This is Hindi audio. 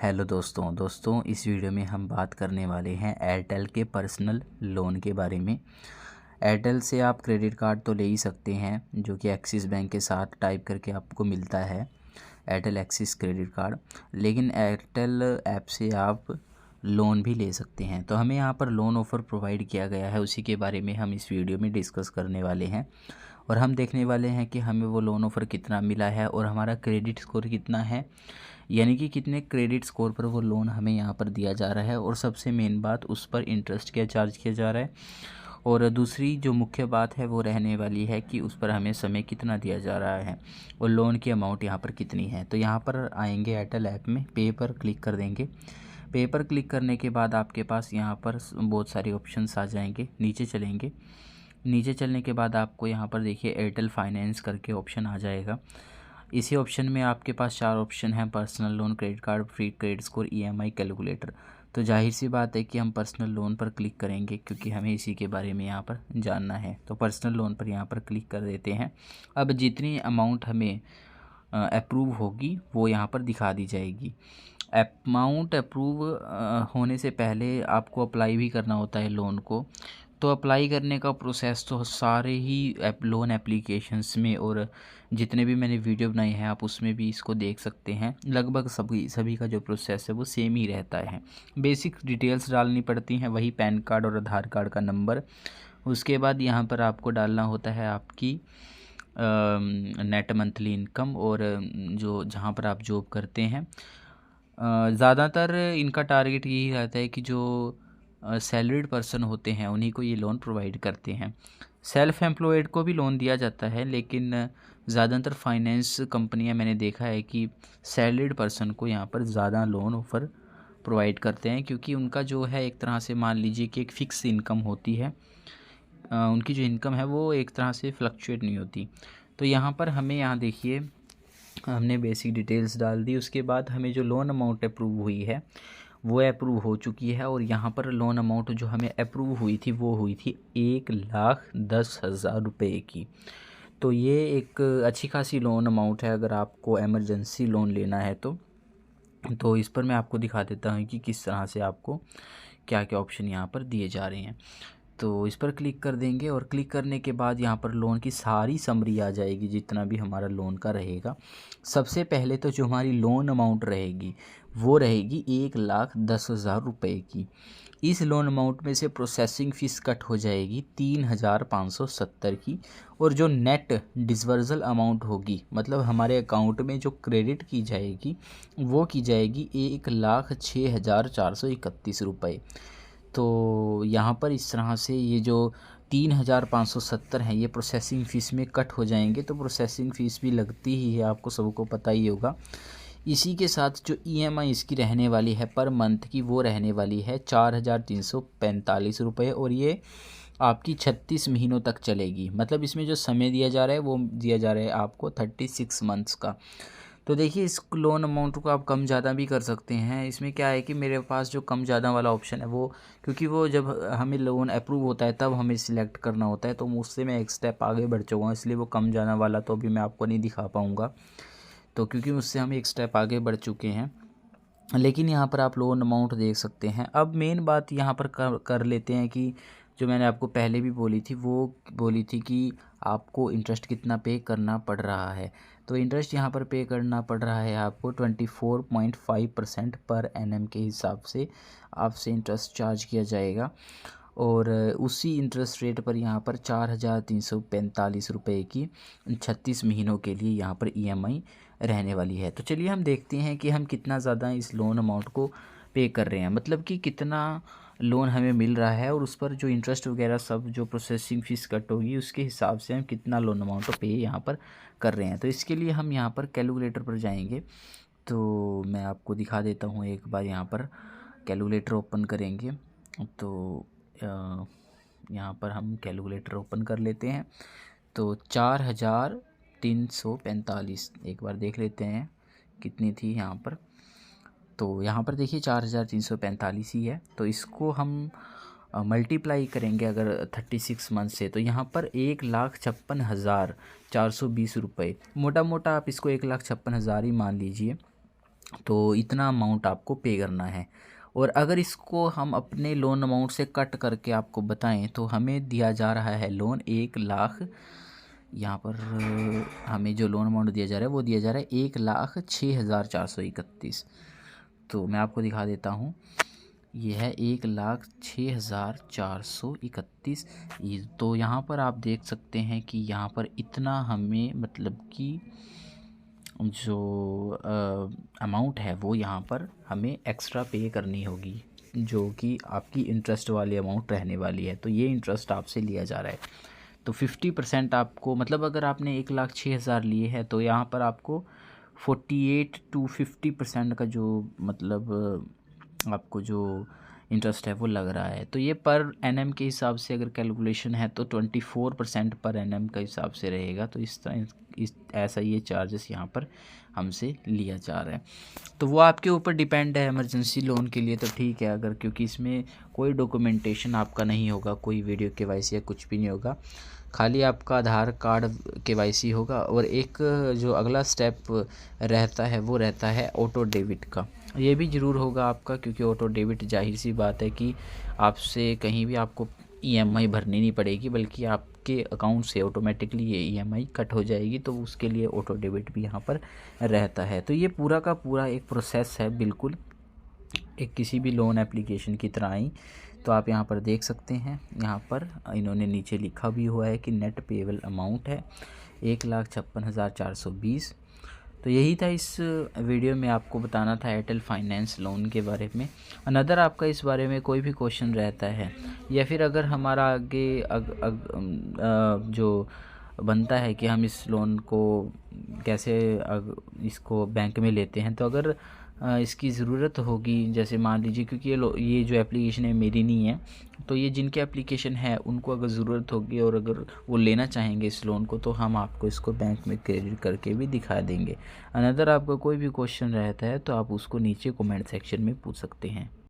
हेलो दोस्तों इस वीडियो में हम बात करने वाले हैं एयरटेल के पर्सनल लोन के बारे में। एयरटेल से आप क्रेडिट कार्ड तो ले ही सकते हैं जो कि एक्सिस बैंक के साथ टाइप करके आपको मिलता है, एयरटेल एक्सिस क्रेडिट कार्ड। लेकिन एयरटेल ऐप से आप लोन भी ले सकते हैं। तो हमें यहाँ पर लोन ऑफ़र प्रोवाइड किया गया है, उसी के बारे में हम इस वीडियो में डिस्कस करने वाले हैं। और हम देखने वाले हैं कि हमें वो लोन ऑफ़र कितना मिला है और हमारा क्रेडिट स्कोर कितना है, यानी कि कितने क्रेडिट स्कोर पर वो लोन हमें यहाँ पर दिया जा रहा है। और सबसे मेन बात, उस पर इंटरेस्ट क्या चार्ज किया जा रहा है। और दूसरी जो मुख्य बात है वो रहने वाली है कि उस पर हमें समय कितना दिया जा रहा है और लोन की अमाउंट यहाँ पर कितनी है। तो यहाँ पर आएंगे एयरटेल ऐप में, पे पर क्लिक कर देंगे। पे पर क्लिक करने के बाद आपके पास यहाँ पर बहुत सारे ऑप्शंस आ जाएंगे। नीचे चलेंगे, नीचे चलने के बाद आपको यहाँ पर देखिए एयरटेल फाइनेंस करके ऑप्शन आ जाएगा। इसी ऑप्शन में आपके पास 4 ऑप्शन हैं: personal loan, credit card, free credit score, EMI calculator. तो जाहिर सी बात है कि हम पर्सनल लोन पर क्लिक करेंगे क्योंकि हमें इसी के बारे में यहाँ पर जानना है। तो पर्सनल लोन पर यहाँ पर क्लिक कर देते हैं। अब जितनी अमाउंट हमें अप्रूव होगी वो यहाँ पर दिखा दी जाएगी। अमाउंट अप्रूव होने से पहले आपको अप्लाई भी करना होता है लोन को। तो अप्लाई करने का प्रोसेस तो सारे ही लोन एप्लीकेशंस में और जितने भी मैंने वीडियो बनाए हैं आप उसमें भी इसको देख सकते हैं। लगभग सभी का जो प्रोसेस है वो सेम ही रहता है। बेसिक डिटेल्स डालनी पड़ती हैं, वही पैन कार्ड और आधार कार्ड का नंबर। उसके बाद यहाँ पर आपको डालना होता है आपकी नेट मंथली इनकम और जो जहाँ पर आप जॉब करते हैं। ज़्यादातर इनका टारगेट यही रहता है कि जो सैलरीड पर्सन होते हैं उन्हीं को ये लोन प्रोवाइड करते हैं। सेल्फ एम्प्लॉयड को भी लोन दिया जाता है, लेकिन ज़्यादातर फाइनेंस कंपनियां मैंने देखा है कि सैलरीड पर्सन को यहाँ पर ज़्यादा लोन ऑफ़र प्रोवाइड करते हैं, क्योंकि उनका जो है एक तरह से मान लीजिए कि एक फ़िक्स इनकम होती है। उनकी जो इनकम है वो एक तरह से फ्लक्चुएट नहीं होती। तो यहाँ पर हमें यहाँ देखिए हमने बेसिक डिटेल्स डाल दी। उसके बाद हमें जो लोन अमाउंट अप्रूव हुई है वो अप्रूव हो चुकी है। और यहाँ पर लोन अमाउंट जो हमें अप्रूव हुई थी वो हुई थी 1,10,000 रुपये की। तो ये एक अच्छी खासी लोन अमाउंट है अगर आपको एमरजेंसी लोन लेना है तो इस पर मैं आपको दिखा देता हूँ कि किस तरह से आपको क्या क्या ऑप्शन यहाँ पर दिए जा रहे हैं। तो इस पर क्लिक कर देंगे और क्लिक करने के बाद यहाँ पर लोन की सारी समरी आ जाएगी, जितना भी हमारा लोन का रहेगा। सबसे पहले तो जो हमारी लोन अमाउंट रहेगी वो रहेगी 1,10,000 रुपये की। इस लोन अमाउंट में से प्रोसेसिंग फ़ीस कट हो जाएगी 3,570 की। और जो नेट डिसवर्सल अमाउंट होगी, मतलब हमारे अकाउंट में जो क्रेडिट की जाएगी वो की जाएगी 1,06,431 रुपये। तो यहाँ पर इस तरह से ये जो 3,570 हैं ये प्रोसेसिंग फ़ीस में कट हो जाएंगे। तो प्रोसेसिंग फ़ीस भी लगती ही है, आपको सबको पता ही होगा। इसी के साथ जो ईएमआई इसकी रहने वाली है पर मंथ की, वो रहने वाली है 4,345 रुपये। और ये आपकी 36 महीनों तक चलेगी। मतलब इसमें जो समय दिया जा रहा है वो दिया जा रहा है आपको 36 मंथ्स का। तो देखिए इस लोन अमाउंट को आप कम ज़्यादा भी कर सकते हैं। इसमें क्या है कि मेरे पास जो कम ज़्यादा वाला ऑप्शन है वो, क्योंकि वो जब हमें लोन अप्रूव होता है तब हमें सिलेक्ट करना होता है, तो मुझसे मैं एक स्टेप आगे बढ़ चुका हूँ, इसलिए वो कम ज़्यादा वाला तो अभी मैं आपको नहीं दिखा पाऊँगा। तो क्योंकि मुझसे हम एक स्टेप आगे बढ़ चुके हैं, लेकिन यहाँ पर आप लोन अमाउंट देख सकते हैं। अब मेन बात यहाँ पर कर लेते हैं कि जो मैंने आपको पहले भी बोली थी, वो बोली थी कि आपको इंटरेस्ट कितना पे करना पड़ रहा है। तो इंटरेस्ट यहाँ पर पे करना पड़ रहा है आपको 24.5% पर एनएम के हिसाब से आपसे इंटरेस्ट चार्ज किया जाएगा। और उसी इंटरेस्ट रेट पर यहाँ पर 4,345 रुपये की 36 महीनों के लिए यहाँ पर ईएमआई रहने वाली है। तो चलिए हम देखते हैं कि हम कितना ज़्यादा इस लोन अमाउंट को पे कर रहे हैं, मतलब कि कितना लोन हमें मिल रहा है और उस पर जो इंटरेस्ट वगैरह सब जो प्रोसेसिंग फ़ीस कट होगी उसके हिसाब से हम कितना लोन अमाउंट पे यहाँ पर कर रहे हैं। तो इसके लिए हम यहाँ पर कैलकुलेटर पर जाएंगे। तो मैं आपको दिखा देता हूँ एक बार, यहाँ पर कैलकुलेटर ओपन करेंगे। तो यहाँ पर हम कैलकुलेटर ओपन कर लेते हैं। तो 4,345 एक बार देख लेते हैं कितनी थी यहाँ पर। तो यहाँ पर देखिए 4,345 ही है। तो इसको हम मल्टीप्लाई करेंगे अगर 36 मंथ से, तो यहाँ पर 1,56,420 रुपये, मोटा मोटा आप इसको 1,56,000 ही मान लीजिए। तो इतना अमाउंट आपको पे करना है। और अगर इसको हम अपने लोन अमाउंट से कट करके आपको बताएं तो हमें दिया जा रहा है लोन 1,00,000, यहाँ पर हमें जो लोन अमाउंट दिया जा रहा है वो दिया जा रहा है 1,06,431। तो मैं आपको दिखा देता हूँ, ये है 1,06,431। तो यहाँ पर आप देख सकते हैं कि यहाँ पर इतना हमें मतलब कि जो अमाउंट है वो यहाँ पर हमें एक्स्ट्रा पे करनी होगी, जो कि आपकी इंटरेस्ट वाली अमाउंट रहने वाली है। तो ये इंटरेस्ट आपसे लिया जा रहा है। तो 50% आपको, मतलब अगर आपने 1,06,000 लिए हैं तो यहाँ पर आपको 48 to 50% का जो मतलब आपको जो इंटरेस्ट है वो लग रहा है। तो ये पर एनएम के हिसाब से अगर कैलकुलेशन है तो 24% पर एनएम का हिसाब से रहेगा। तो इस ऐसा ये चार्जेस यहाँ पर हमसे लिया जा रहा है। तो वो आपके ऊपर डिपेंड है। इमरजेंसी लोन के लिए तो ठीक है, अगर क्योंकि इसमें कोई डॉक्यूमेंटेशन आपका नहीं होगा, कोई वीडियो केवाईसी या कुछ भी नहीं होगा, खाली आपका आधार कार्ड केवाईसी होगा। और एक जो अगला स्टेप रहता है वो रहता है ऑटो डेबिट का। ये भी ज़रूर होगा आपका, क्योंकि ऑटो डेबिट जाहिर सी बात है कि आपसे कहीं भी आपको ईएमआई भरनी नहीं पड़ेगी, बल्कि आपके अकाउंट से ऑटोमेटिकली ये ईएमआई कट हो जाएगी। तो उसके लिए ऑटो डेबिट भी यहाँ पर रहता है। तो ये पूरा का पूरा एक प्रोसेस है, बिल्कुल एक किसी भी लोन एप्लीकेशन की तरह ही। तो आप यहाँ पर देख सकते हैं, यहाँ पर इन्होंने नीचे लिखा भी हुआ है कि नेट पेएबल अमाउंट है 1,56,420। तो यही था इस वीडियो में आपको बताना था एयरटेल फाइनेंस लोन के बारे में। अनदर आपका इस बारे में कोई भी क्वेश्चन रहता है, या फिर अगर हमारा आगे जो बनता है कि हम इस लोन को कैसे इसको बैंक में लेते हैं, तो अगर इसकी ज़रूरत होगी, जैसे मान लीजिए, क्योंकि ये जो एप्लीकेशन है मेरी नहीं है, तो ये जिनके एप्लीकेशन है उनको अगर ज़रूरत होगी और अगर वो लेना चाहेंगे इस लोन को, तो हम आपको इसको बैंक में क्रेडिट करके भी दिखा देंगे। अनदर आपका कोई भी क्वेश्चन रहता है तो आप उसको नीचे कमेंट सेक्शन में पूछ सकते हैं।